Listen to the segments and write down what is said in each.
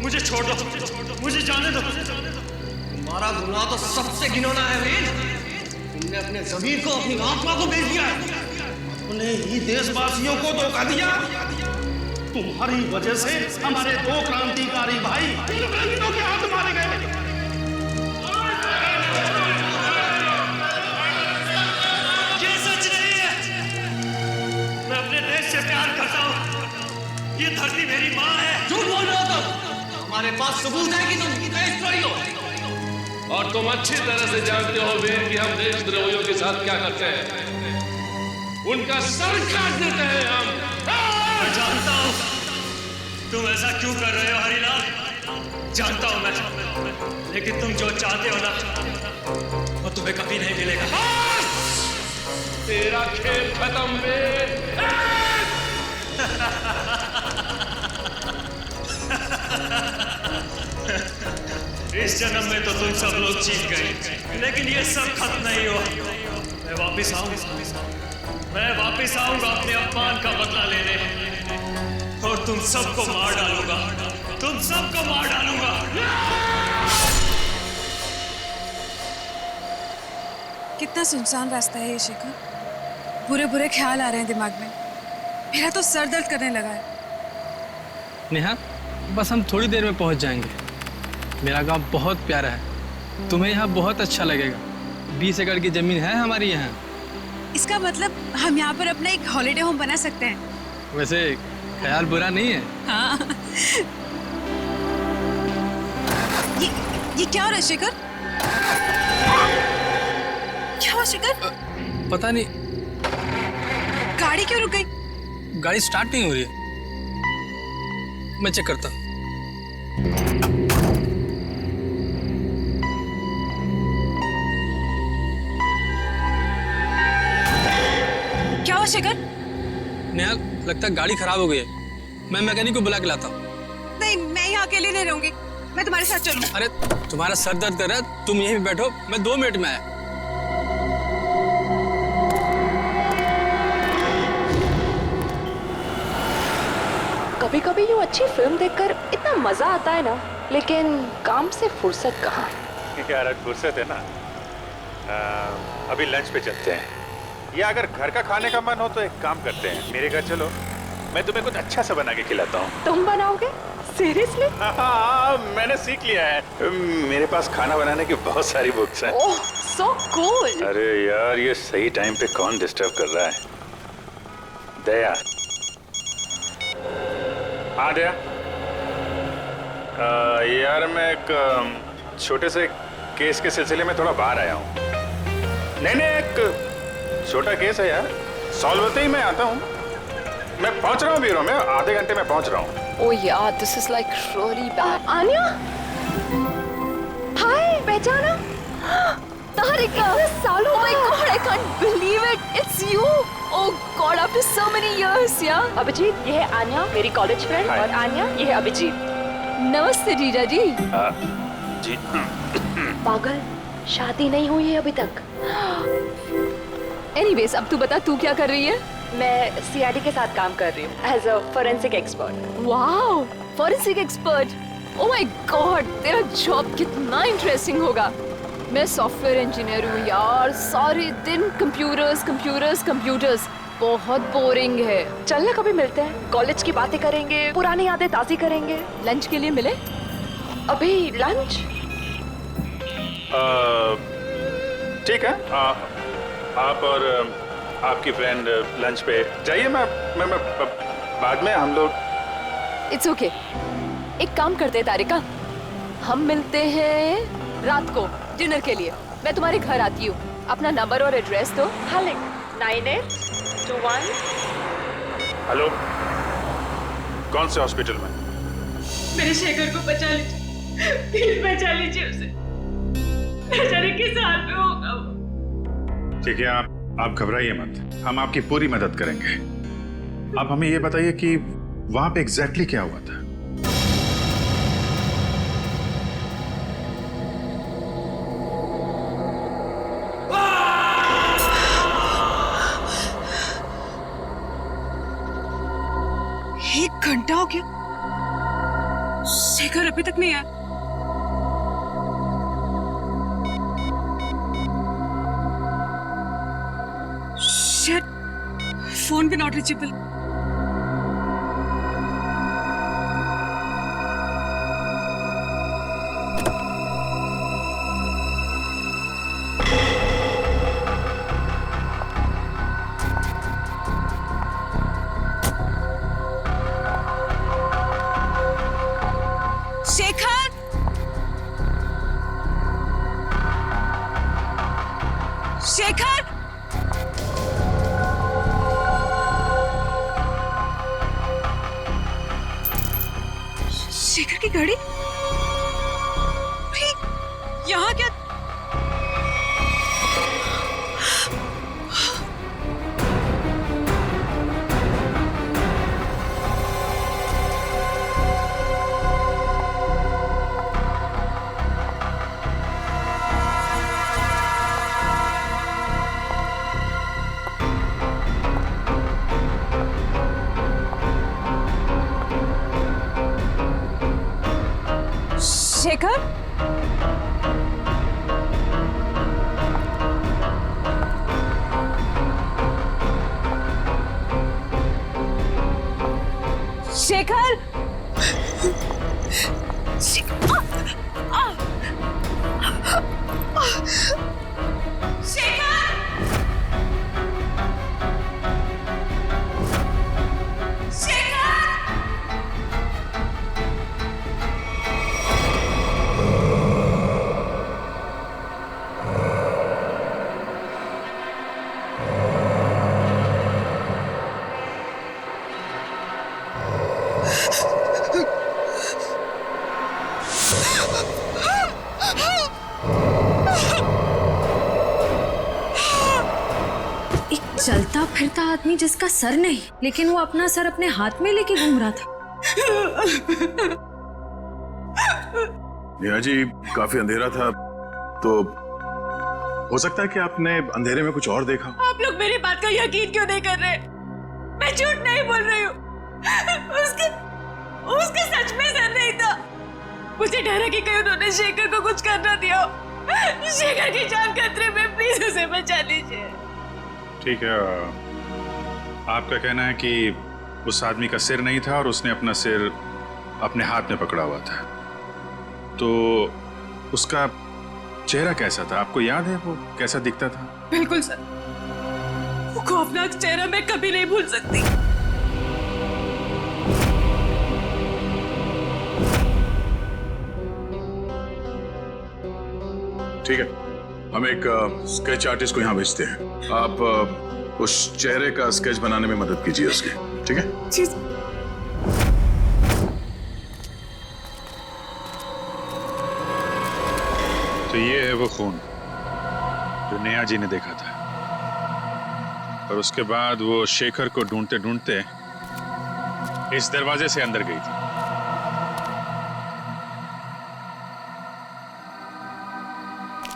मुझे छोड़ दो, मुझे जाने दो। तुम्हारा गुनाह तो सबसे घिनौना है वीर। तुमने अपने ज़मीर को, अपनी आत्मा को बेच दिया, अपने ही देशवासियों को धोखा दिया। तुम्हारी वजह से हमारे 2 क्रांतिकारी भाई इंग्रजों के हाथ मारे गए। ये सच नहीं है। मैं अपने देश से प्यार करता हूँ। ये धरती मेरी माँ है। झूठ बोल रहे हो तुम। हमारे पास सबूत है कि तुम देशद्रोही हो। और तुम अच्छी तरह से जानते हो वीर कि हम देशद्रोहियों के साथ क्या करते हैं। उनका सर काट देते हैं हम। मैं जानता हूँ तुम ऐसा क्यों कर रहे हो हरिलाल, जानता हूँ मैं, लेकिन तुम जो चाहते हो ना वो तुम्हें कभी नहीं मिलेगा। तेरा खेल खत्म वीर। इस जन्म में तो तुम सब लोग जीत गए, लेकिन ये सब खत्म नहीं हुआ। मैं वापिस आऊंगा अपने अपमान का बदला लेने, और तुम सबको मार डालूंगा, तुम सबको मार डालूंगा। कितना सुनसान रास्ता है ये शेखर। बुरे बुरे ख्याल आ रहे हैं दिमाग में। मेरा तो सर दर्द करने लगा है। नेहा, बस हम थोड़ी देर में पहुंच जाएंगे। मेरा गांव बहुत प्यारा है, तुम्हें यहाँ बहुत अच्छा लगेगा। 20 एकड़ की जमीन है हमारी यहाँ। इसका मतलब हम यहाँ पर अपना एक हॉलिडे होम बना सकते हैं। वैसे ख्याल बुरा नहीं है। हाँ। ये क्या हो रहा है शेखर? क्या हुआ शेखर? पता नहीं, गाड़ी क्यों रुक गई? गाड़ी स्टार्ट नहीं हो रही है। मैं चेक करता हूँ। क्या हुआ शेखर? नेहा, लगता है गाड़ी खराब हो गई है। मैं मैकेनिक को बुला के लाता हूँ। नहीं, मैं यहाँ अकेले नहीं रहूंगी, मैं तुम्हारे साथ चलूँ। अरे तुम्हारा सर दर्द कर रहा है, तुम यहीं पे बैठो, मैं 2 मिनट में आया। कभी कभी यूँ अच्छी फिल्म देखकर इतना मजा आता है ना, लेकिन काम से फुर्सत कहाँ। यार फुर्सत है ना। अभी लंच पे चलते हैं, या अगर घर का खाने का मन हो तो एक काम करते हैं, मेरे घर चलो, मैं तुम्हें कुछ अच्छा सा बना के खिलाता हूँ। तुम बनाओगे? सीरियसली? हाँ, मैंने सीख लिया है। मेरे पास खाना बनाने की बहुत सारी बुक्स हैं। ओह, सो कूल। अरे यार, ये सही टाइम पे कौन डिस्टर्ब कर रहा है? दया। हाँ दया। यार मैं एक छोटे से केस के सिलसिले में थोड़ा बाहर आया हूँ। नहीं, एक छोटा केस है यार, सॉल्व होते ही मैं आता हूँ। मैं पहुँच रहा हूँ ब्यूरो में, आधे घंटे में पहुँच रहा हूँ। ओह यार, this is like really bad. Anya, hi, पहचाना? तारिका, सालों। Oh my god, I can't believe it, it's you. Oh god, after so many years यार। अभिजीत, ये है आन्या, मेरी कॉलेज फ्रेंड, और आन्या, ये है अभिजीत। नमस्ते जीजा जी। जी। पागल, शादी नहीं हुई है अभी तक। एनीवेज, अब तू बता, तू क्या कर रही है? मैं सीआईडी के साथ काम कर रही हूँ as a forensic expert. Wow, forensic expert. Oh my god, तेरा जॉब कितना इंटरेस्टिंग होगा। मैं सॉफ्टवेयर इंजीनियर हूँ यार, सारे दिन कंप्यूटर्स कंप्यूटर्स कंप्यूटर्स, बहुत बोरिंग है। चल ना, कभी मिलते हैं, कॉलेज की बातें करेंगे, पुरानी यादें ताज़ी करेंगे। लंच के लिए मिले? अभी लंच? ठीक है, आप और आपकी फ्रेंड लंच पे जाइए। मैं बाद में हम लोग। It's okay. एक काम करते हैं तारिका, हम मिलते हैं रात को डिनर के लिए। मैं तुम्हारे घर आती हूँ, अपना नंबर और एड्रेस दो। हाँ, 9821। हेलो, कौन से हॉस्पिटल में? मेरे शेखर को बचा लीजिए, प्लीज बचा लीजिए उसे। न जाने किस हाल में होगा वो। ठीक है, आप घबराइए मत, हम आपकी पूरी मदद करेंगे। आप हमें ये बताइए कि वहां पे एग्जैक्टली क्या हुआ था? एक घंटा हो गया, शेखर अभी तक नहीं आया। शिट, फोन भी नॉट रीचेबल। शेखर, शेखर, शेखर की गाड़ी अरे, यहाँ क्या? शेखर, शेखर, एक चलता फिरता आदमी जिसका सर नहीं, लेकिन वो अपना सर अपने हाथ में लेके घूम रहा था। नेहा जी, काफी अंधेरा था, तो हो सकता है कि आपने अंधेरे में कुछ और देखा। आप लोग मेरी बात का यकीन क्यों नहीं कर रहे? मैं झूठ नहीं बोल रही हूँ। उसके सच में सर नहीं था। मुझे डर है कि कहीं उन्होंने शेखर को कुछ कर ना दिया हो। शेखर की जान खतरे में, प्लीज उसे बचा लीजिए। ठीक है, आपका कहना है कि उस आदमी का सिर नहीं था और उसने अपना सिर अपने हाथ में पकड़ा हुआ था, तो उसका चेहरा कैसा था? आपको याद है वो कैसा दिखता था? बिल्कुल सर, वो खौफनाक चेहरा मैं कभी नहीं भूल सकती। ठीक है, हम एक स्केच आर्टिस्ट को यहाँ भेजते हैं। आप उस चेहरे का स्केच बनाने में मदद कीजिए उसकी, ठीक है? जी। तो ये है वो खून जो नेहा जी ने देखा था, और उसके बाद वो शेखर को ढूंढते ढूंढते इस दरवाजे से अंदर गई थी।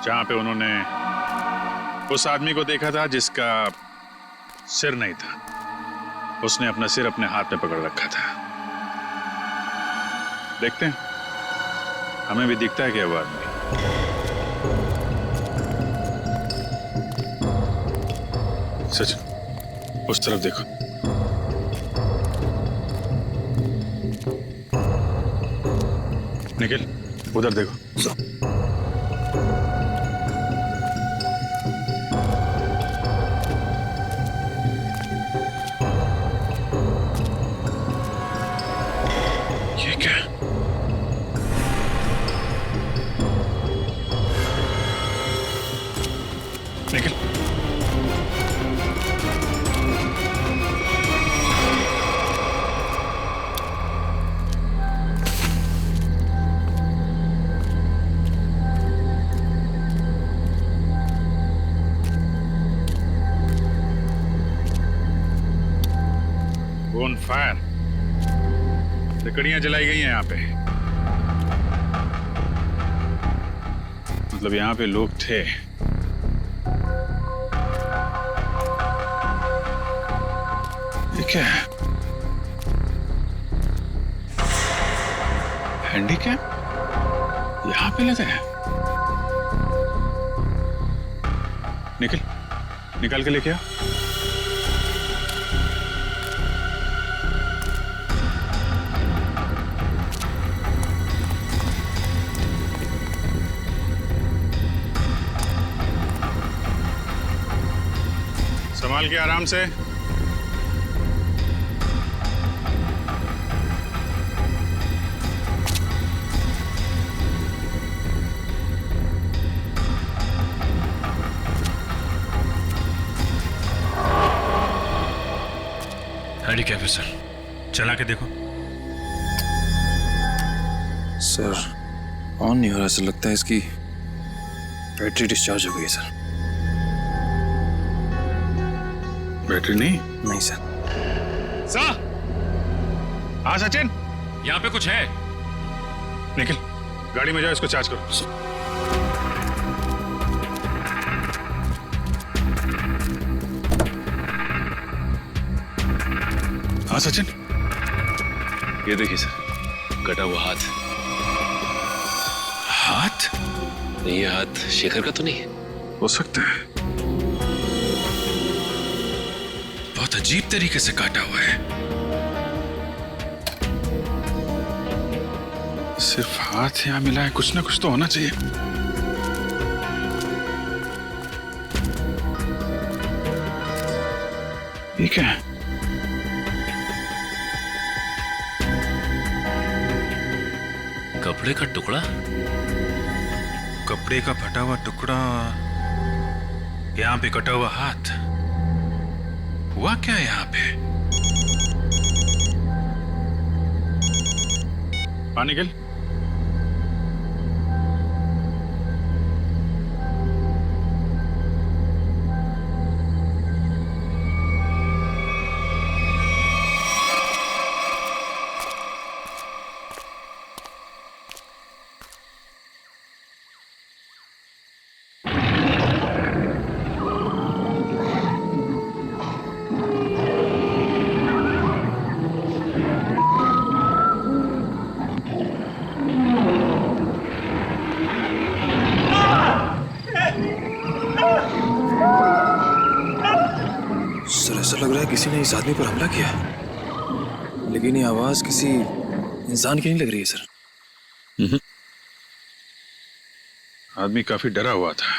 जहां पे उन्होंने उस आदमी को देखा था जिसका सिर नहीं था। उसने अपना सिर अपने हाथ में पकड़ रखा था। देखते हैं, हमें भी दिखता है क्या वो आदमी। सच, उस तरफ देखो। निखिल, उधर देखो। ये क्या? निखिल, फायर, लकड़ियां जलाई गई हैं यहाँ पे। मतलब यहाँ पे लोग थे। ये क्या है? हैंडीकैप यहाँ पे लेते हैं? निकल के लेके आ। संभाल के आराम से। हैंडीकैप है सर, चला के देखो। सर ऑन नहीं हो रहा, सर लगता है इसकी बैटरी डिस्चार्ज हो गई है सर। बैटरी नहीं? नहीं सर। हाँ सचिन, यहाँ पे कुछ है। निखिल गाड़ी में जाओ, इसको चार्ज करो। हाँ सचिन, ये देखिए सर, कटा हुआ हाथ। हाथ? नहीं, ये हाथ शेखर का तो नहीं है? हो सकता है, बहुत अजीब तरीके से काटा हुआ है। सिर्फ हाथ यहाँ मिला है, कुछ ना कुछ तो होना चाहिए। ये क्या है? कपड़े का टुकड़ा। कपड़े का फटा हुआ टुकड़ा, यहाँ पे कटा हुआ हाथ। हुआ क्या है यहाँ पे? निखिल, सर ऐसा लग रहा है किसी ने इस आदमी पर हमला किया, लेकिन ये आवाज किसी इंसान की नहीं लग रही है सर। आदमी काफी डरा हुआ था,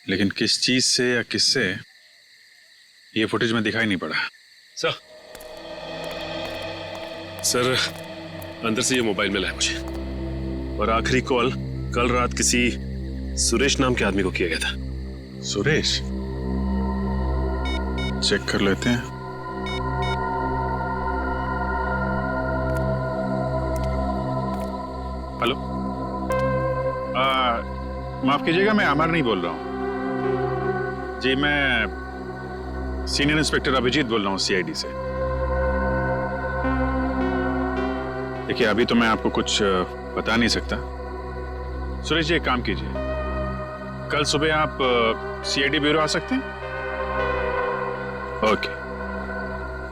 लेकिन किस चीज से या किससे ये फुटेज में दिखाई नहीं पड़ा। सर अंदर से ये मोबाइल मिला है मुझे, और आखिरी कॉल कल रात किसी सुरेश नाम के आदमी को किया गया था। सुरेश? चेक कर लेते हैं। हेलो, माफ कीजिएगा, मैं अमर नहीं बोल रहा हूं जी। मैं सीनियर इंस्पेक्टर अभिजीत बोल रहा हूं सीआईडी से। देखिए अभी तो मैं आपको कुछ बता नहीं सकता। सुरेश जी एक काम कीजिए, कल सुबह आप सीआईडी ब्यूरो आ सकते हैं? Okay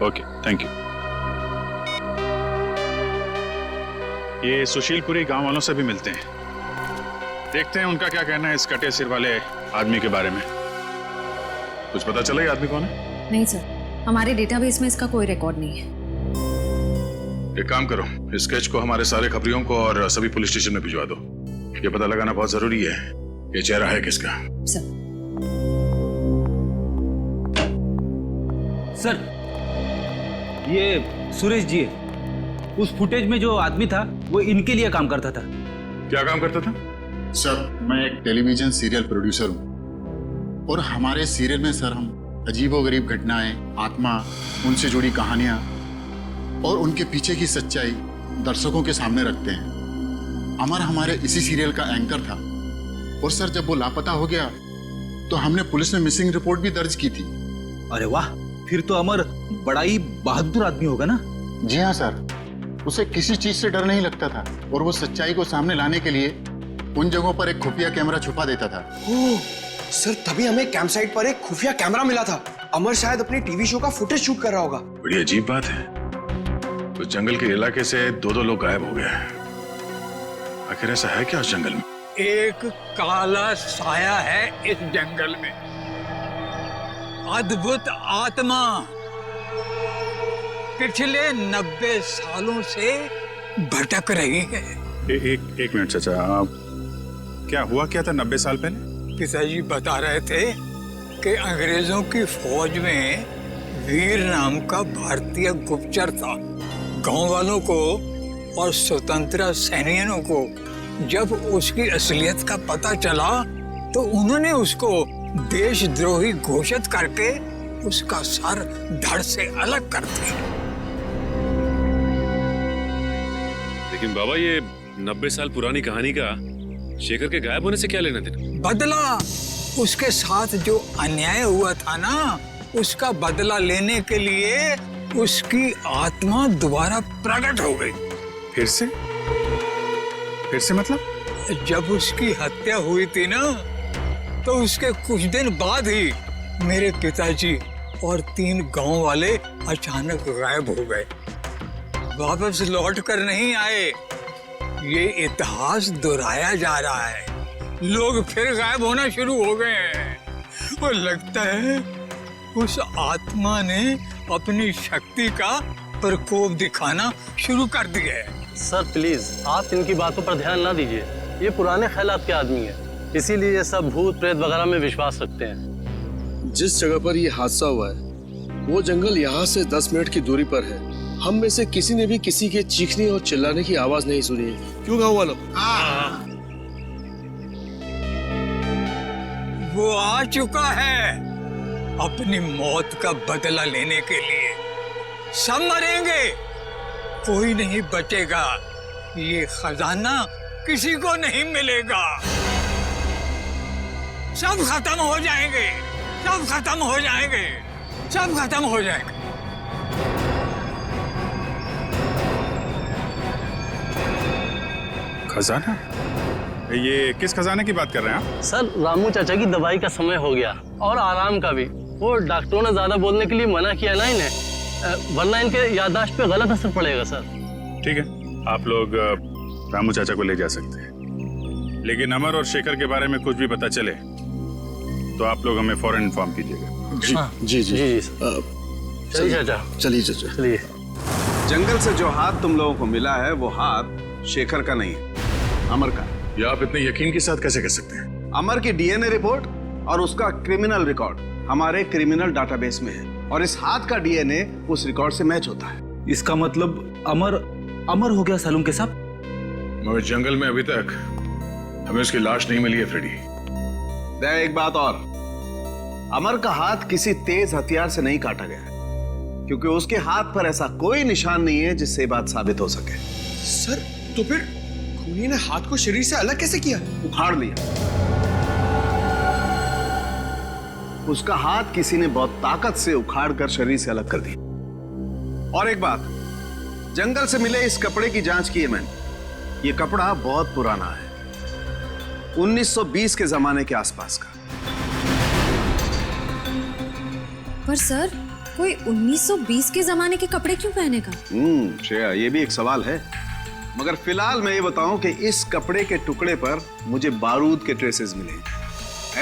okay, thank you. ये सुशीलपुरी गांव वालों से भी मिलते हैं, देखते हैं उनका क्या कहना है इस कटे सिर वाले आदमी के बारे में। कुछ पता चला ये आदमी कौन है? नहीं सर, हमारे डेटाबेस में इसका कोई रिकॉर्ड नहीं है। एक काम करो, इस स्केच को हमारे सारे खबरियों को और सभी पुलिस स्टेशन में भिजवा दो। ये पता लगाना बहुत जरूरी है ये चेहरा है किसका। सर ये सुरेश जी है। उस फुटेज में जो आदमी था वो इनके लिए काम करता था। क्या काम करता था? सर मैं एक टेलीविजन सीरियल प्रोड्यूसर हूँ, और हमारे सीरियल में सर हम अजीबोगरीब घटनाएं, आत्मा, उनसे जुड़ी कहानियां और उनके पीछे की सच्चाई दर्शकों के सामने रखते हैं। अमर हमारे इसी सीरियल का एंकर था, और सर जब वो लापता हो गया तो हमने पुलिस में मिसिंग रिपोर्ट भी दर्ज की थी। अरे वाह, फिर तो अमर बड़ा ही बहादुर आदमी होगा ना? जी हाँ सर, उसे किसी चीज से डर नहीं लगता था, और वो सच्चाई को सामने लाने के लिए उन जगहों पर एक खुफिया कैमरा छुपा देता था। ओह सर, तभी हमें कैंप साइट पर एक खुफिया कैमरा मिला था। अमर शायद अपने टीवी शो का फुटेज शूट कर रहा होगा। बड़ी अजीब बात है, उस जंगल के इलाके से 2-2 लोग गायब हो गए। आखिर ऐसा है क्या उस जंगल में? एक काला साया है इस जंगल में, अद्भुत आत्मा। पिछले 90 सालों से भटक रही है। एक मिनट चाचा, क्या हुआ क्या था 90 साल पहले? पिताजी बता रहे थे कि अंग्रेजों की फौज में वीर नाम का भारतीय गुप्तचर था। गांव वालों को और स्वतंत्रता सैनिकों को जब उसकी असलियत का पता चला तो उन्होंने उसको देशद्रोही घोषित करके उसका सर धड़ से अलग कर दिया। लेकिन बाबा, ये 90 साल पुरानी कहानी का शेखर के गायब होने से क्या लेना देना? बदला, उसके साथ जो अन्याय हुआ था ना, उसका बदला लेने के लिए उसकी आत्मा दोबारा प्रकट हो गई। फिर से मतलब? जब उसकी हत्या हुई थी ना, तो उसके कुछ दिन बाद ही मेरे पिताजी और 3 गांव वाले अचानक गायब हो गए, वापस लौट कर नहीं आए। ये इतिहास दोहराया जा रहा है, लोग फिर गायब होना शुरू हो गए हैं। और लगता है उस आत्मा ने अपनी शक्ति का प्रकोप दिखाना शुरू कर दिया है। सर प्लीज, आप इनकी बातों पर ध्यान ना दीजिए। ये पुराने ख्यालात के आदमी है, इसीलिए ये सब भूत प्रेत वगैरह में विश्वास रखते हैं। जिस जगह पर ये हादसा हुआ है वो जंगल यहाँ से 10 मिनट की दूरी पर है। हम में से किसी ने भी किसी के चीखने और चिल्लाने की आवाज नहीं सुनी है। क्यों गाँव वालों? वो आ चुका है अपनी मौत का बदला लेने के लिए। सब मरेंगे, कोई नहीं बचेगा। ये खजाना किसी को नहीं मिलेगा। सब खत्म हो जाएंगे, सब खत्म हो जाएंगे, सब खत्म हो जाएंगे। खजाना? ये किस खजाने की बात कर रहे हैं आप? सर, रामू चाचा की दवाई का समय हो गया और आराम का भी। वो डॉक्टरों ने ज्यादा बोलने के लिए मना किया ना इन्हें, वरना इनके याददाश्त पे गलत असर पड़ेगा सर। ठीक है, आप लोग रामू चाचा को ले जा सकते हैं, लेकिन अमर और शेखर के बारे में कुछ भी पता चले तो आप लोग हमें फौरन इन्फॉर्म कीजिएगा। जी। चलिए चाचा, चलिए चाचा। चलिए। जंगल से जो हाथ तुम लोगों को मिला है वो हाथ शेखर का नहीं है, अमर का। ये आप इतने यकीन के साथ कैसे कह सकते हैं? अमर की डीएनए रिपोर्ट और उसका क्रिमिनल रिकॉर्ड हमारे क्रिमिनल डाटाबेस में है और इस हाथ का डीएनए उस रिकॉर्ड से मैच होता है। इसका मतलब अमर हो गया सालूम के साथ? मगर जंगल में अभी तक हमें उसकी लाश नहीं मिली है फ्रेडी। एक बात और, अमर का हाथ किसी तेज हथियार से नहीं काटा गया है, क्योंकि उसके हाथ पर ऐसा कोई निशान नहीं है जिससे बात साबित हो सके। सर, तो फिर खूनी ने हाथ को शरीर से अलग कैसे किया? उखाड़ लिया। उसका हाथ किसी ने बहुत ताकत से उखाड़ कर शरीर से अलग कर दिया। और एक बात, जंगल से मिले इस कपड़े की जांच की है मैंने। ये कपड़ा बहुत पुराना है, 1920 के जमाने के आसपास का। पर सर, कोई 1920 के जमाने के कपड़े क्यों पहनेगा? श्रेया, ये भी एक सवाल है। मगर फिलहाल मैं ये बताऊं कि इस कपड़े के टुकड़े पर मुझे बारूद के ट्रेसेस मिले।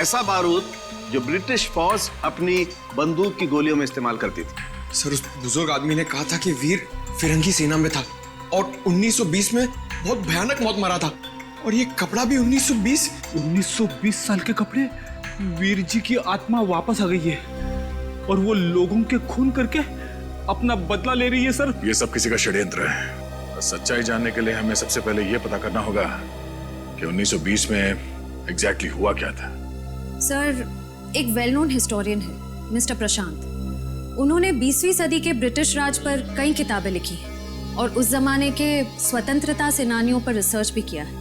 ऐसा बारूद जो ब्रिटिश फौज अपनी बंदूक की गोलियों में इस्तेमाल करती थी। सर, उस बुजुर्ग आदमी ने कहा था कि वीर फिरंगी सेना में था और 1920 में बहुत भयानक मौत मरा था। और ये कपड़ा भी 1920 साल के कपड़े। वीर जी की आत्मा वापस आ गई है और वो लोगों के खून करके अपना बदला ले रही है सर। ये सब किसी का षड्यंत्र है। सच्चाई जानने के लिए हमें सबसे पहले ये पता करना होगा कि 1920 में एग्जैक्टली हुआ क्या था। सर, एक वेल नोन हिस्टोरियन है मिस्टर प्रशांत। उन्होंने 20वीं सदी के ब्रिटिश राज पर कई किताबें लिखी हैं और उस जमाने के स्वतंत्रता सेनानियों पर रिसर्च भी किया है।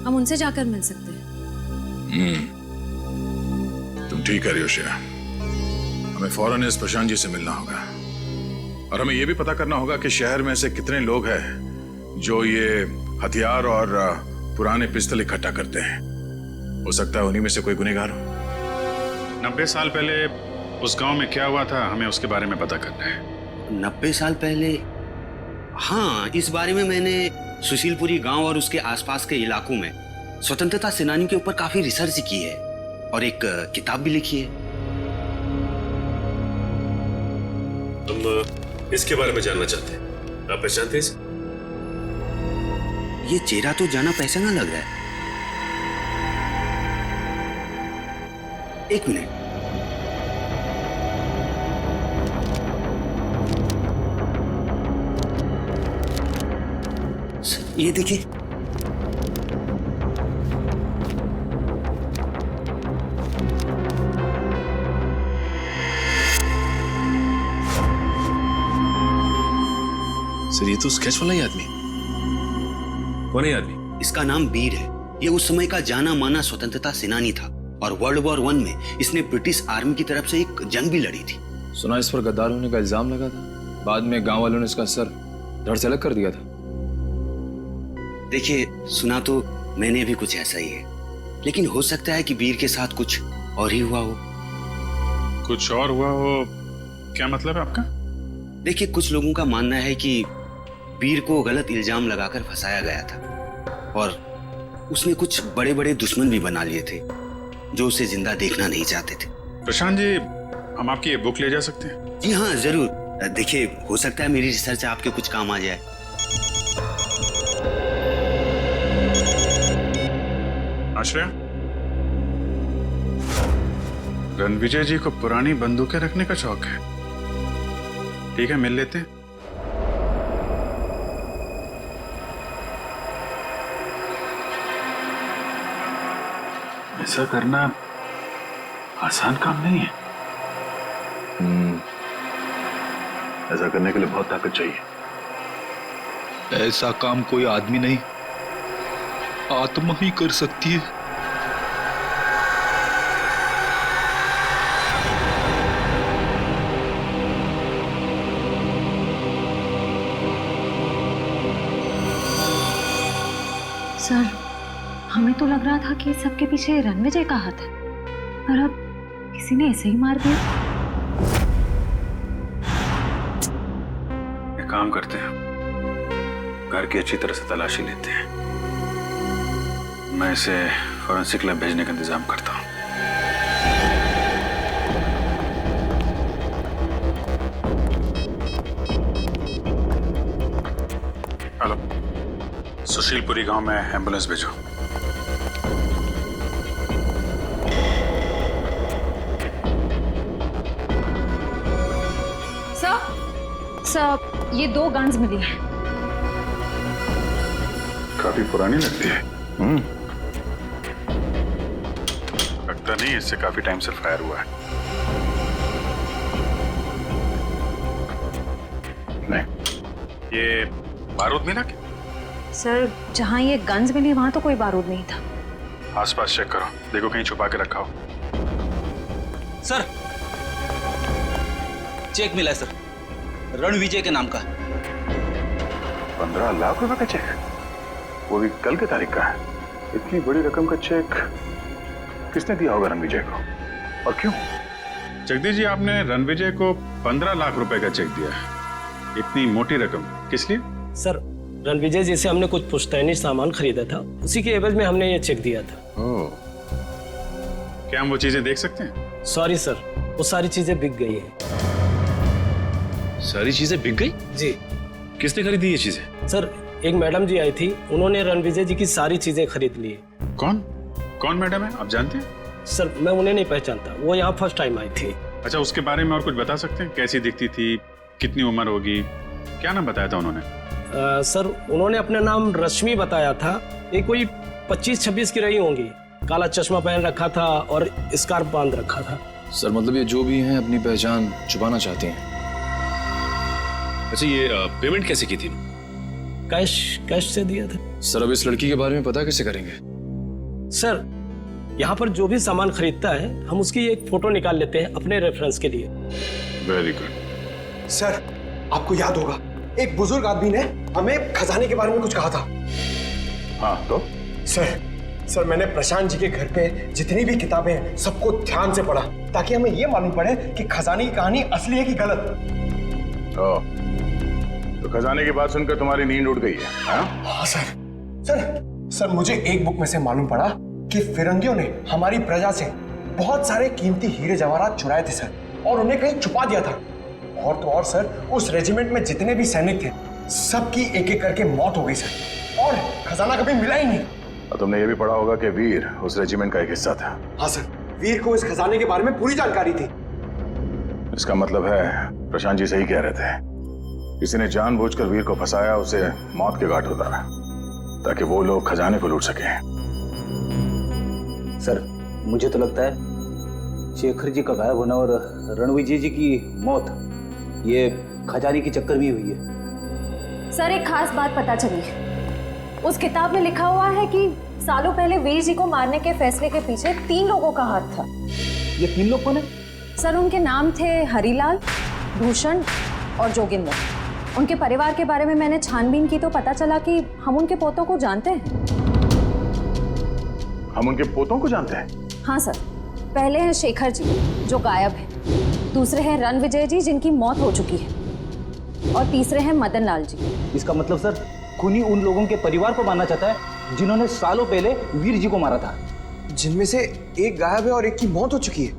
हम उनसे जाकर मिल सकते हैं। तुम ठीक कह रही हो श्रेया। हमें फौरन इस प्रशांत जी से मिलना होगा और हमें यह भी पता करना होगा कि शहर में ऐसे कितने लोग हैं जो ये हथियार और पुराने पिस्तल इकट्ठा करते हैं। हो सकता है उन्हीं में से कोई गुनहगार हो। 90 साल पहले उस गांव में क्या हुआ था, हमें उसके बारे में पता करना है। 90 साल पहले हाँ, इस बारे में मैंने सुशीलपुरी गांव और उसके आसपास के इलाकों में स्वतंत्रता सेनानियों के ऊपर काफी रिसर्च की है और एक किताब भी लिखी है। हम इसके बारे में जानना चाहते हैं। आप पहचानते हैं? ये चेहरा तो जाना पहचाना लग रहा है। एक मिनट। ये देखिए, सर ये तो स्केच वाला ही आदमी। कौन है आदमी? इसका नाम वीर है। ये उस समय का जाना माना स्वतंत्रता सेनानी था और वर्ल्ड वॉर 1 में इसने ब्रिटिश आर्मी की तरफ से एक जंग भी लड़ी थी। सुना इस पर गद्दार होने का इल्जाम लगा था, बाद में गांव वालों ने इसका सर धड़ से अलग कर दिया था। देखिए, सुना तो मैंने भी कुछ ऐसा ही है, लेकिन हो सकता है कि वीर के साथ कुछ और ही हुआ हो। कुछ और हुआ हो? क्या मतलब है आपका? देखिए, कुछ लोगों का मानना है कि वीर को गलत इल्जाम लगाकर फंसाया गया था और उसने कुछ बड़े बड़े दुश्मन भी बना लिए थे जो उसे जिंदा देखना नहीं चाहते थे। प्रशांत जी, हम आपकी ये बुक ले जा सकते हैं? जी हाँ, जरूर। देखिए, हो सकता है मेरी रिसर्च आपके कुछ काम आ जाए। आश्रया, रणविजय जी को पुरानी बंदूकें रखने का शौक है। ठीक है, मिल लेते हैं। ऐसा करना आसान काम नहीं है। ऐसा करने के लिए बहुत ताकत चाहिए। ऐसा काम कोई आदमी नहीं, आत्मा ही कर सकती है। सर, हमें तो लग रहा था कि सबके पीछे रणविजय का हाथ है, पर अब किसी ने ऐसे ही मार दिया। एक काम करते हैं, घर की अच्छी तरह से तलाशी लेते हैं। मैं इसे फॉरेंसिक लैब भेजने का इंतजाम करता हूँ। हेलो, सुशीलपुरी गांव में एम्बुलेंस भेजो। सर, ये 2 गन्स मिली हैं। काफी पुरानी लगती है। लगता नहीं इससे काफी टाइम से फायर हुआ है। नहीं, ये बारूद मिला क्या? सर, जहाँ ये गन्स मिली वहां तो कोई बारूद नहीं था। आसपास चेक करो, देखो कहीं छुपा के रखा हो। सर, चेक मिला है सर, रणविजय के नाम का। 15 लाख रुपए का चेक, वो भी कल की तारीख का है। इतनी बड़ी रकम का चेक किसने दिया होगा रणविजय को, और क्यों? जगदीश जी, आपने रणविजय को 15 लाख रुपए का चेक दिया है। इतनी मोटी रकम किस लिए? सर, रणविजय जी से हमने कुछ पुश्तैनी सामान खरीदा था, उसी के एवज में हमने ये चेक दिया था। ओह, क्या हम वो चीजें देख सकते हैं? सॉरी सर, वो सारी चीजें बिक गई हैं। सारी चीजें बिक गई? जी। किसने खरीदी ये चीजें? सर, एक मैडम जी आई थी, उन्होंने रणविजय जी की सारी चीजें खरीद ली। कौन कौन मैडम है, आप जानते हैं? सर, मैं उन्हें नहीं पहचानता, वो यहाँ फर्स्ट टाइम आई थी। अच्छा, उसके बारे में और कुछ बता सकते हैं? कैसी दिखती थी, कितनी उम्र होगी, क्या नाम बताया था उन्होंने? सर, उन्होंने अपना नाम रश्मि बताया था। ये कोई 25-26 की रही होंगी। काला चश्मा पहन रखा था और स्कार्फ बांध रखा था। सर, मतलब ये जो भी हैं अपनी पहचान छुपाना चाहती हैं। अच्छा, ये पेमेंट कैसे की थी? कैश से दिया था। सर, अब इस लड़की के बारे में पता कैसे करेंगे? सर, यहाँ पर जो भी सामान खरीदता है हम उसकी एक फोटो निकाल लेते हैं अपने रेफरेंस के लिए। Very good. सर, आपको याद होगा एक बुजुर्ग आदमी ने हमें खजाने के बारे में कुछ कहा था। हाँ, तो सर, मैंने प्रशांत जी के घर पे जितनी भी किताबें हैं सबको ध्यान से पढ़ा, ताकि हमें ये मालूम पड़े कि खजाने की कहानी असली है कि गलत। तो खजाने की बात सुनकर तुम्हारी नींद उड़ गई है? हाँ सर। सर मुझे एक बुक में से मालूम पड़ा कि फिरंगियों ने हमारी प्रजा से बहुत सारे कीमती हीरे जवाहरात चुराए थे सर, और उन्हें कहीं छुपा दिया था। और तो और सर, उस रेजिमेंट में जितने भी सैनिक थे सबकी एक एक करके मौत हो गई सर, और खजाना कभी मिला ही नहीं। और तुमने ये भी पढ़ा होगा कि वीर उस रेजिमेंट का एक हिस्सा था। हाँ सर, वीर को इस खजाने के बारे में पूरी जानकारी थी। इसका मतलब है प्रशांत जी सही कह रहे थे, किसी ने जानबूझकर वीर को फंसाया, उसे मौत के घाट उतारा ताकि वो लोग खजाने को लूट सकें। सर मुझे तो लगता है शेखर जी का गायब होना और रणविजय जी की मौत ये खजाने की चक्कर भी हुई है। सर एक खास बात पता चली है, उस किताब में लिखा हुआ है कि सालों पहले वीर जी को मारने के फैसले के पीछे 3 लोगों का हाथ था। ये 3 लोग कौन है? सर उनके नाम थे हरिलाल, भूषण और जोगिंदर। उनके परिवार के बारे में मैंने छानबीन की तो पता चला कि हम उनके पोतों को जानते हैं। हम उनके पोतों को जानते हैं? हाँ सर, पहले हैं शेखर जी जो गायब है, दूसरे हैं रणविजय जी जिनकी मौत हो चुकी है, और तीसरे हैं मदन लाल जी। इसका मतलब सर खूनी उन लोगों के परिवार को मारना चाहता है जिन्होंने सालों पहले वीर जी को मारा था, जिनमें से एक गायब है और एक की मौत हो चुकी है।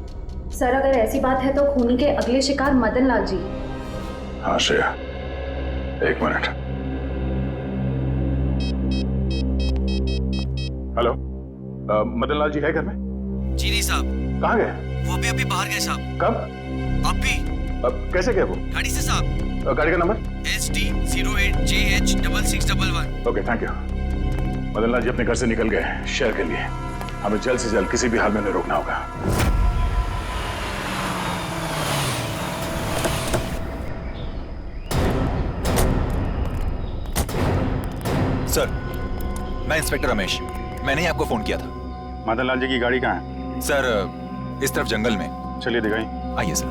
सर अगर ऐसी बात है तो खूनी के अगले शिकार मदन लाल जी। हाँ श्रेया, एक मिनट। हेलो, मदन लाल जी है घर में? जी नहीं साहब। कहाँ गए? वो भी अभी बाहर गए साहब। कब? अभी। कैसे गए वो? गाड़ी से साहब। गाड़ी का number? SD08JH6611। Okay thank you. Madan Lal ji अपने घर से निकल गए शहर के लिए, हमें जल्द से जल्द किसी भी हाल में उन्हें रोकना होगा। सर, मैं इंस्पेक्टर रमेश, मैंने ही आपको फोन किया था। मदन लाल जी की गाड़ी कहाँ है? सर इस तरफ जंगल में। चलिए दिखाई। आइए सर।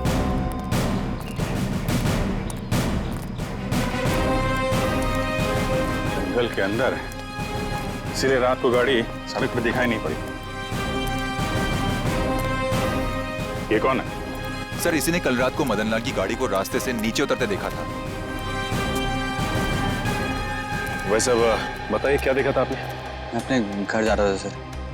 जंगल के अंदर है, इसलिए रात को गाड़ी सड़क पर दिखाई नहीं पड़ी। ये कौन है? सर इसी ने कल रात को मदन लाल की गाड़ी को रास्ते से नीचे उतरते देखा था। वैसे बताइए क्या देखा था आपने? मैं अपने घर जा रहा था सर,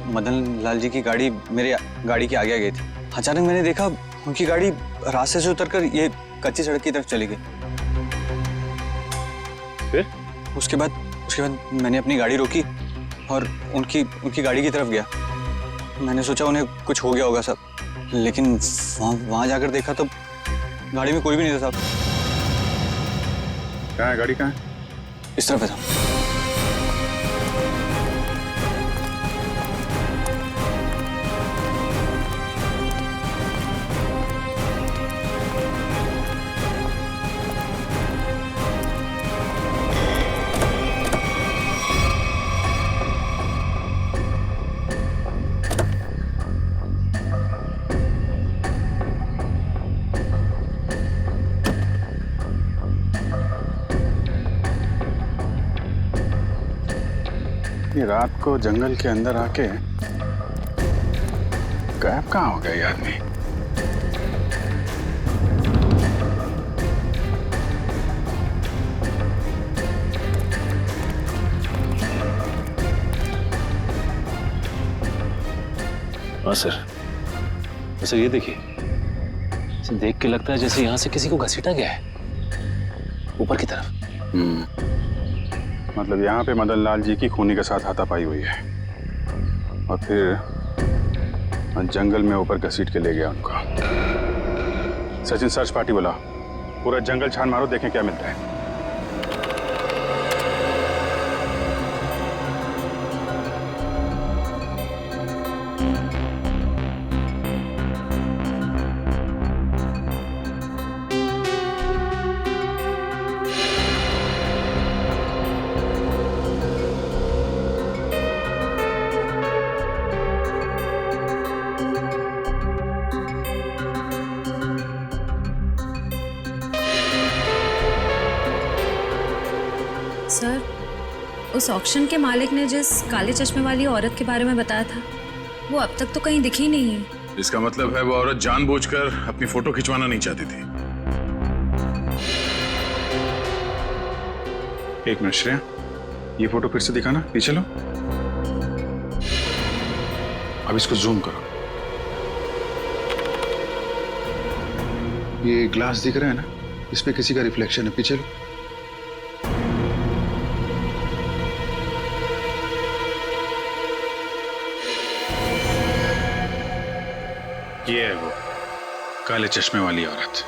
मदन लाल जी की गाड़ी मेरी गाड़ी के आगे आ गई थी। अचानक मैंने देखा उनकी गाड़ी रास्ते से उतरकर ये कच्ची सड़क की तरफ चली गई। फिर? उसके बाद मैंने अपनी गाड़ी रोकी और उनकी गाड़ी की तरफ गया। मैंने सोचा उन्हें कुछ हो गया होगा साहब, लेकिन वहाँ जाकर देखा तो गाड़ी में कोई भी नहीं था साहब। कहाँ है गाड़ी? कहाँ है? इस तरफ है साहब। ये रात को जंगल के अंदर आके गायब कहाँ हो गया ये आदमी? हाँ सर, वैसे ये देखिए, इसे देख के लगता है जैसे यहाँ से किसी को घसीटा गया है ऊपर की तरफ। मतलब यहाँ पे मदन लाल जी की खूनी के साथ हाथापाई हुई है और फिर जंगल में ऊपर घसीट के ले गया उनको। सचिन सर्च पार्टी बोला, पूरा जंगल छान मारो, देखें क्या मिलता है। सर, उस ऑक्शन के मालिक ने जिस काले चश्मे वाली औरत के बारे में बताया था, वो अब तक तो कहीं दिखी नहीं है। इसका मतलब है वो औरत जानबूझकर अपनी फोटो खिंचवाना नहीं चाहती थी। एक मिनट श्रेया, ये फोटो फिर से दिखाना, पीछे लो। अब इसको जूम करो। ये ग्लास दिख रहा है ना, इस पे किसी का रिफ्लेक्शन है, पीछे लो। ये है वो काले चश्मे वाली औरत।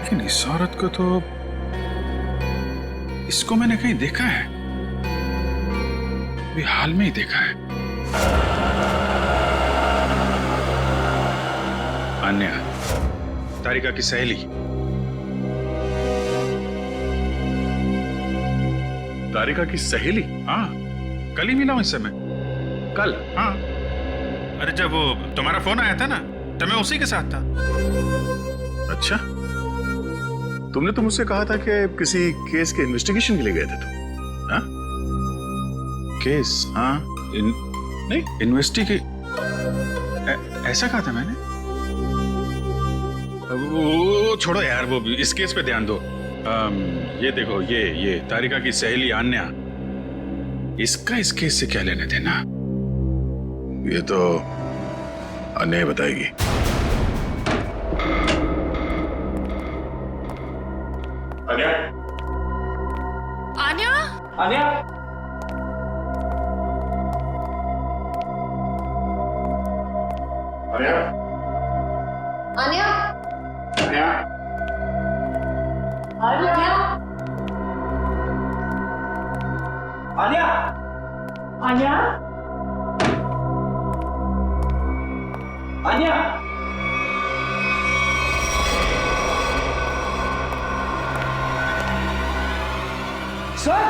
लेकिन इस औरत को तो, इसको मैंने कहीं देखा है, अभी हाल में ही देखा है। अन्या, तारिका की सहेली। तारिका की सहेली? हाँ, कल ही मिला हूं इससे मैं। कल? हाँ। अरे जब वो तुम्हारा फोन आया था ना, तो मैं उसी के साथ था। अच्छा, तुमने तो मुझसे कहा था कि किसी केस के इन्वेस्टिगेशन के लिए गए थे तुम। हाँ? केस? हाँ, नहीं इन्वेस्टिगे, ऐसा कहा था मैंने। वो छोड़ो यार, वो इस केस पे ध्यान दो। ये देखो, ये तारिका की सहेली अन्या, इसका इस केस से क्या लेने देना? ये तो अन्या बताएगी। Anya, Anya, Anya, Anya, Anya, Anya, Anya, Anya, Anya, sir,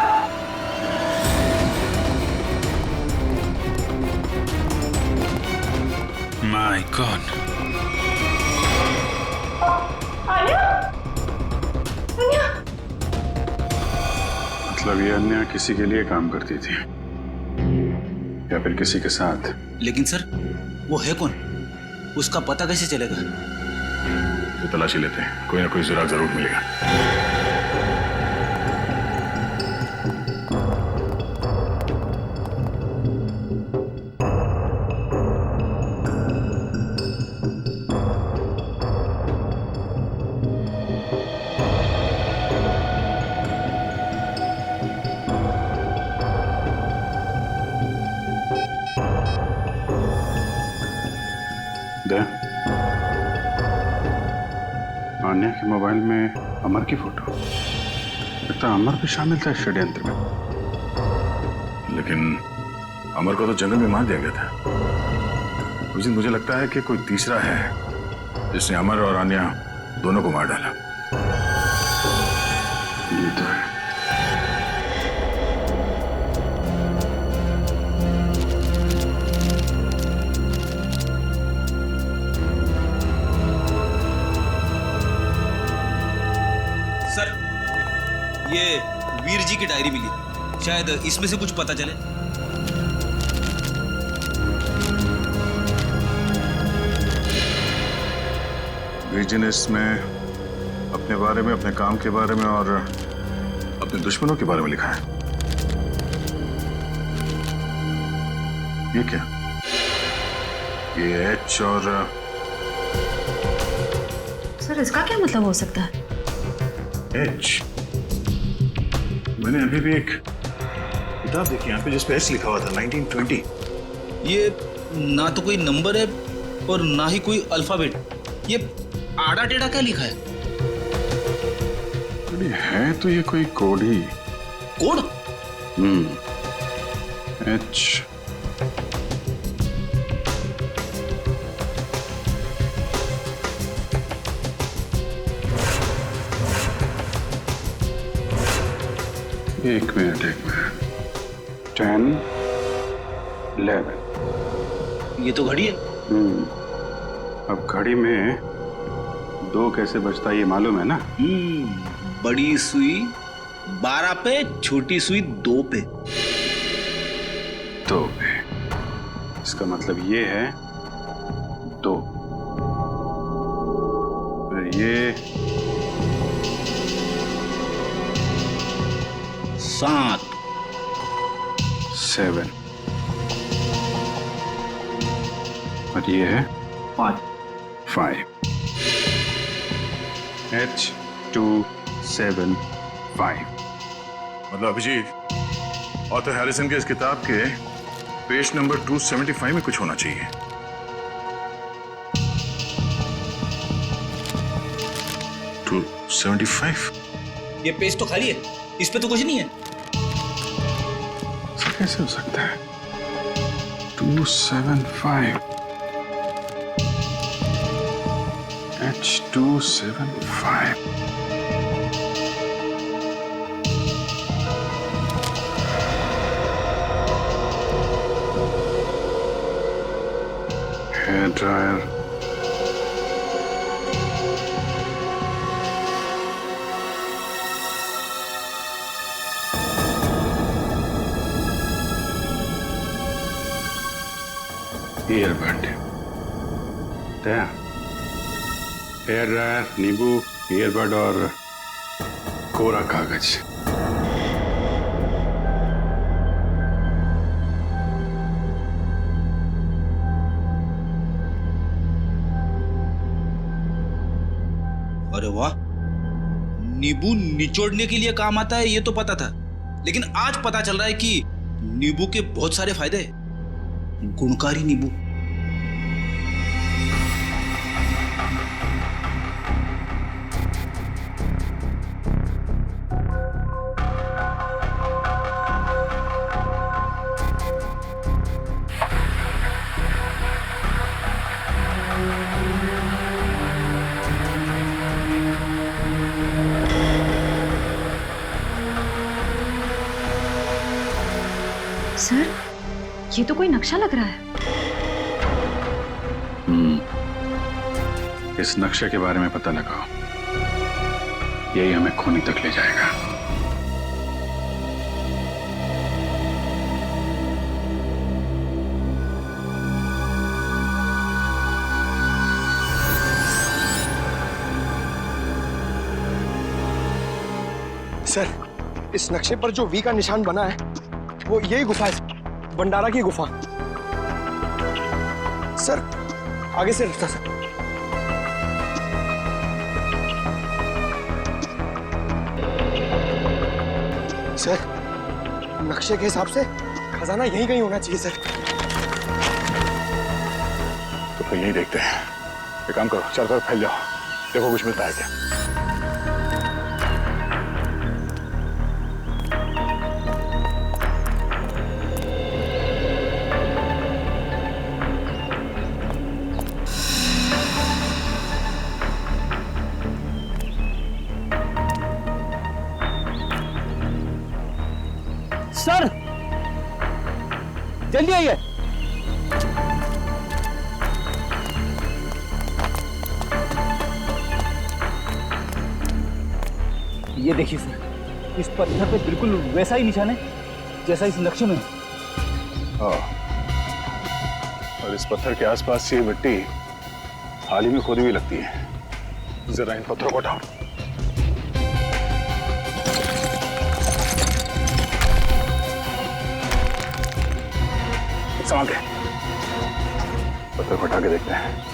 my god. Anya, Anya, मतलब ये अन्या किसी के लिए काम करती थी, या फिर किसी के साथ? लेकिन सर, वो है कौन? उसका पता कैसे चलेगा? ये तलाशी लेते हैं, कोई ना कोई सुराग जरूर मिलेगा। दे, अन्या के मोबाइल में अमर की फोटो। लगता है अमर भी शामिल था इस षड्यंत्र में। लेकिन अमर को तो जंगल में मार दिया गया था। उस दिन मुझे लगता है कि कोई तीसरा है जिसने अमर और अन्या दोनों को मार डाला। ये तो है। सर, ये वीर जी की डायरी मिली, शायद इसमें से कुछ पता चले। वीर जी ने इसमें अपने बारे में, अपने काम के बारे में और अपने दुश्मनों के बारे में लिखा है। ये क्या? ये एच और सर, इसका क्या मतलब हो सकता है? एच? मैंने अभी भी एक किताब देखी यहाँ पे जिस पे एच लिखा हुआ था, 1920। ये ना तो कोई नंबर है और ना ही कोई अल्फाबेट। ये आड़ा टेढ़ा क्या लिखा है? अरे है तो ये कोई कोड ही। कोड? एच। एक मिनट 10, 11। ये तो घड़ी है। अब घड़ी में 2 कैसे बजता है ये मालूम है ना? बड़ी सुई 12 पे, छोटी सुई 2 पे। 2 पे। इसका मतलब ये है 2। फिर ये 7 7 और ये है 5 H275। मतलब अभिजीत, ऑथर हैरिसन के इस किताब के पेज नंबर 275 में कुछ होना चाहिए। टू 75? ये पेज तो खाली है, इस पे तो कुछ नहीं है। ऐसा कैसे हो सकता है? 275 H275। Hair dryer, earbud, hair dryer, नींबू, ईयरबड और कोरा कागज। अरे वाह, नींबू निचोड़ने के लिए काम आता है ये तो पता था, लेकिन आज पता चल रहा है कि नींबू के बहुत सारे फायदे हैं। गुणकारी नींबू। सर, ये तो कोई नक्शा लग रहा है। इस नक्शे के बारे में पता लगाओ, यही हमें खूनी तक ले जाएगा। सर, इस नक्शे पर जो वी का निशान बना है वो यही गुफा है, भंडारा की गुफा। सर, आगे से रास्ता सर। सर, नक्शे के हिसाब से खजाना यहीं कहीं होना चाहिए सर। तो फिर यही देखते हैं। एक काम करो, चारों तरफ फैल जाओ, देखो कुछ मिलता है क्या। सर, जल्दी आइए। ये देखिए सर, इस पत्थर पे बिल्कुल वैसा ही निशान है जैसा इस नक्शे में है। हाँ, और इस पत्थर के आसपास ये मिट्टी हाल ही में खोदी हुई लगती है। जरा इन पत्थरों को उठाओ। संभाल के पत्थर को उठा के देखते हैं।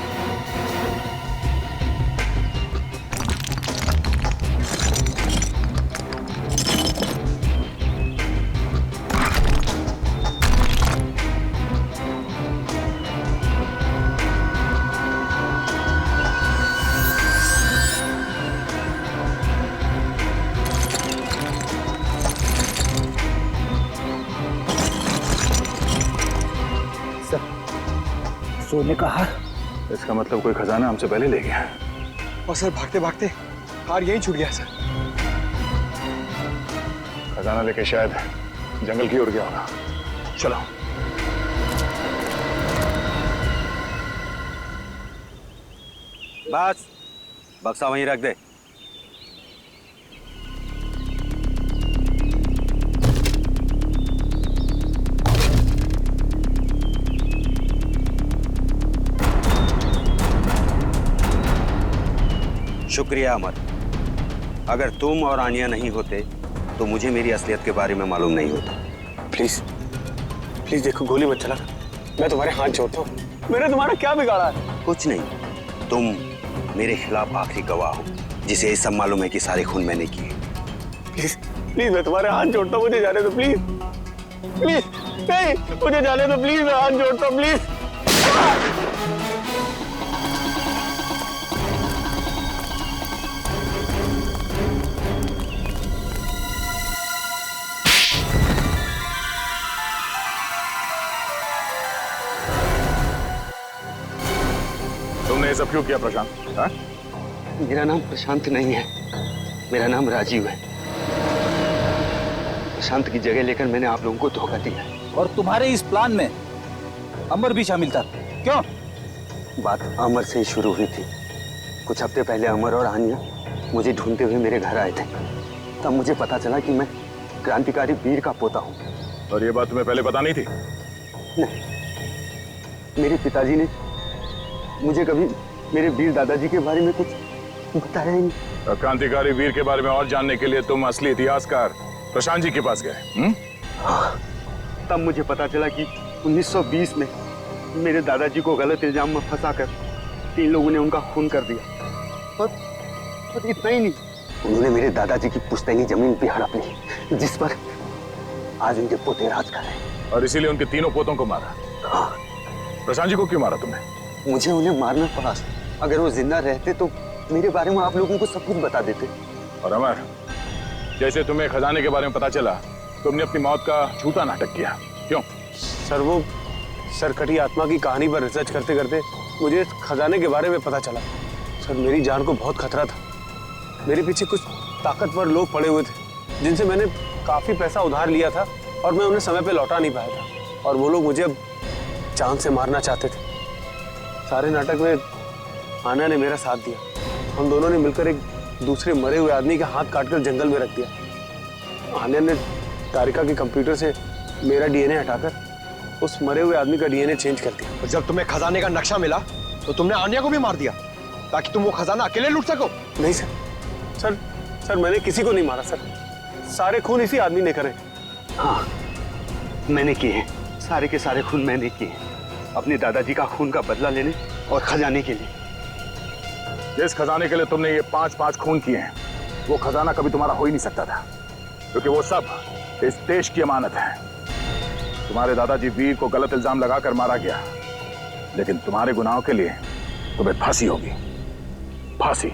सोने का हार। इसका मतलब कोई खजाना हमसे पहले ले गया। और सर, भागते भागते हार यहीं छूट गया सर। खजाना लेके शायद जंगल की ओर गया होगा। चलो। बस, बक्सा वहीं रख दे। शुक्रिया अमर। अगर तुम और आनिया नहीं होते तो तो मुझे मेरी असलियत के बारे में मालूम नहीं होता। प्लीज प्लीज देखो, गोली मत चलाना, मैं तुम्हारे हाथ जोड़ता हूँ। मैंने तुम्हारा क्या बिगाड़ा है? कुछ नहीं, तुम मेरे खिलाफ आखिरी गवाह हो जिसे ये सब मालूम है कि सारे खून मैंने किए। प्लीज प्लीज मैं तुम्हारे हाथ जोड़ता हूँ, मुझे जाने दो प्लीज। प्लीज नहीं, मुझे जाने दो प्लीज, मैं हाथ जोड़ता हूँ प्लीज। तुमने ये सब क्यों किया प्रशांत? हाँ? मेरा नाम प्रशांत नहीं है, मेरा नाम राजीव है। प्रशांत की जगह लेकर मैंने आप लोगों को धोखा दिया। और तुम्हारे इस प्लान में अमर भी शामिल था, क्यों? बात अमर से ही शुरू हुई थी। कुछ हफ्ते पहले अमर और आन्या मुझे ढूंढते हुए मेरे घर आए थे। तब मुझे पता चला कि मैं क्रांतिकारी वीर का पोता हूँ। और ये बात तुम्हें पहले पता नहीं थी? नहीं, मेरे पिताजी ने मुझे कभी मेरे वीर दादाजी के बारे में कुछ बताया ही नहीं। क्रांतिकारी वीर के बारे में और जानने के लिए तुम असली इतिहासकार प्रशांत जी के पास गए? हाँ, तब मुझे पता चला कि 1920 में मेरे दादाजी को गलत इल्जाम में फंसाकर 3 लोगों ने उनका खून कर दिया। और इतना ही नहीं, उन्होंने मेरे दादाजी की पुश्तैनी जमीन भी हड़प ली, जिस पर आज उनके पोते राज कर रहे हैं। और इसीलिए उनके तीनों पोतों को मारा? हाँ। प्रशांत जी को क्यों मारा तुमने? मुझे उन्हें मारना पड़ा। अगर वो जिंदा रहते तो मेरे बारे में आप लोगों को सब कुछ बता देते। और अमर, जैसे तुम्हें खजाने के बारे में पता चला, तुमने अपनी मौत का झूठा नाटक किया, क्यों? सर, वो सरकटी आत्मा की कहानी पर रिसर्च करते करते मुझे खजाने के बारे में पता चला। सर, मेरी जान को बहुत खतरा था। मेरे पीछे कुछ ताकतवर लोग पड़े हुए थे, जिनसे मैंने काफी पैसा उधार लिया था और मैं उन्हें समय पे लौटा नहीं पाया था। और वो लोग मुझे अब जान से मारना चाहते थे। सारे नाटक में आना ने मेरा साथ दिया। हम दोनों ने मिलकर एक दूसरे मरे हुए आदमी का हाथ काटकर जंगल में रख दिया। आन्या ने तारिका के कंप्यूटर से मेरा डीएनए हटाकर उस मरे हुए आदमी का डीएनए चेंज कर दिया। और जब तुम्हें खजाने का नक्शा मिला तो तुमने आन्या को भी मार दिया ताकि तुम वो खजाना अकेले लूट सको? नहीं सर, सर सर मैंने किसी को नहीं मारा सर। सारे खून इसी आदमी ने करे। हाँ, मैंने किए हैं, सारे के सारे खून मैंने किए हैं, अपने दादाजी का खून का बदला लेने और खजाने के लिए। जिस खजाने के लिए तुमने ये 5-5 खून किए हैं, वो खजाना कभी तुम्हारा हो ही नहीं सकता था, क्योंकि वो सब इस देश की अमानत है। तुम्हारे दादाजी वीर को गलत इल्जाम लगाकर मारा गया, लेकिन तुम्हारे गुनाहों के लिए तुम्हें फांसी होगी, फांसी।